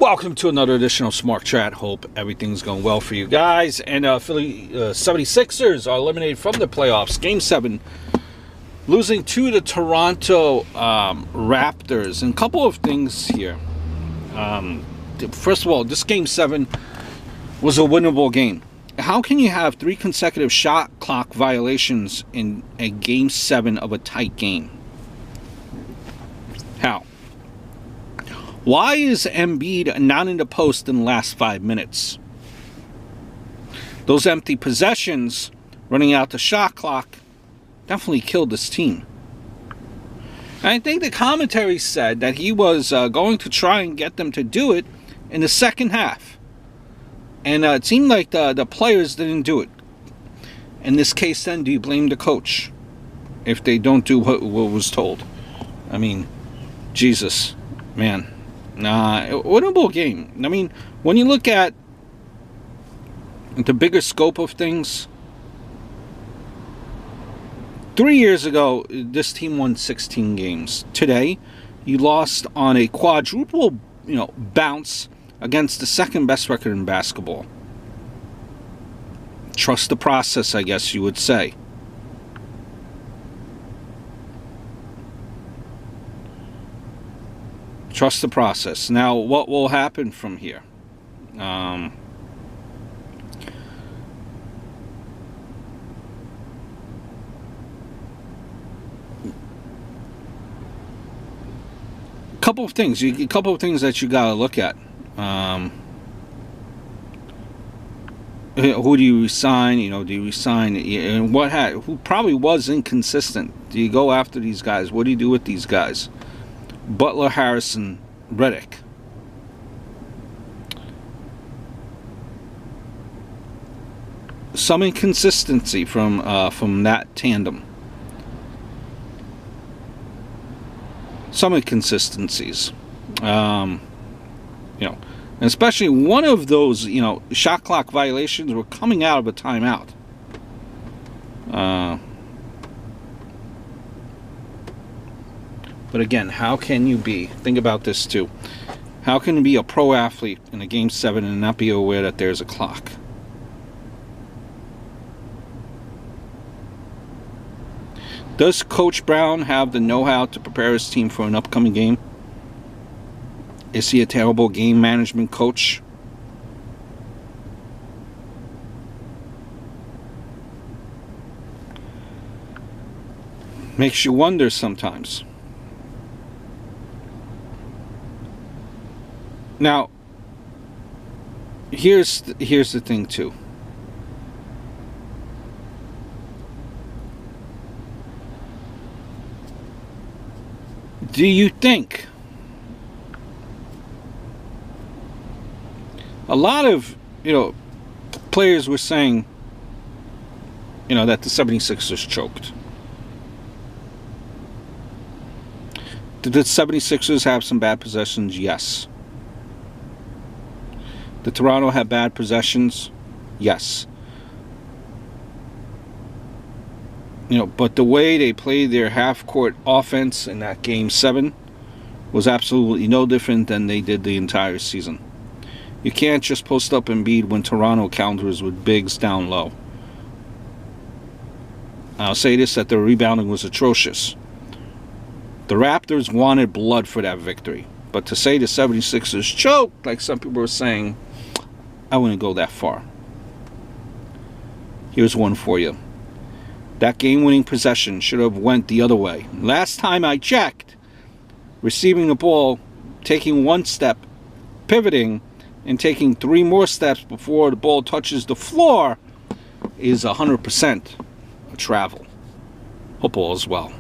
Welcome to another edition of Smart Chat. Hope everything's going well for you guys. And Philly 76ers are eliminated from the playoffs. Game 7, losing to the Toronto Raptors. And a couple of things here. First of all, this Game 7 was a winnable game. How can you have 3 consecutive shot clock violations in a Game 7 of a tight game? How? Why is Embiid not in the post in the last 5 minutes? Those empty possessions, running out the shot clock, definitely killed this team. And I think the commentary said that he was going to try and get them to do it in the second half. And it seemed like the players didn't do it. In this case, then, do you blame the coach if they don't do what was told? I mean, Jesus, man. Winnable game. I mean, when you look at the bigger scope of things, 3 years ago, this team won 16 games. Today, you lost on a quadruple, bounce against the second best record in basketball. Trust the process, I guess you would say. Trust the process. Now, what will happen from here? Couple of things that you gotta look at. Who do you resign? Do you resign? And who probably was inconsistent? Do you go after these guys? What do you do with these guys? Butler, Harrison, Redick. Some inconsistency from that tandem. Some inconsistencies. Especially one of those, shot clock violations were coming out of a timeout. But again, how can you be, think about this too, how can you be a pro athlete in a Game 7 and not be aware that there's a clock? Does Coach Brown have the know-how to prepare his team for an upcoming game? Is he a terrible game management coach? Makes you wonder sometimes. Now, here's the thing too. Do you think a lot of players were saying that the 76ers choked? Did the 76ers have some bad possessions? Yes. Did Toronto have bad possessions? Yes. But the way they played their half-court offense in that Game 7 was absolutely no different than they did the entire season. You can't just post up Embiid when Toronto counters with bigs down low. I'll say this, that the rebounding was atrocious. The Raptors wanted blood for that victory. But to say the 76ers choked, like some people were saying, I wouldn't go that far. Here's one for you. That game-winning possession should have went the other way. Last time I checked, receiving the ball, taking one step, pivoting, and taking 3 more steps before the ball touches the floor is 100% a travel. Hope all is well.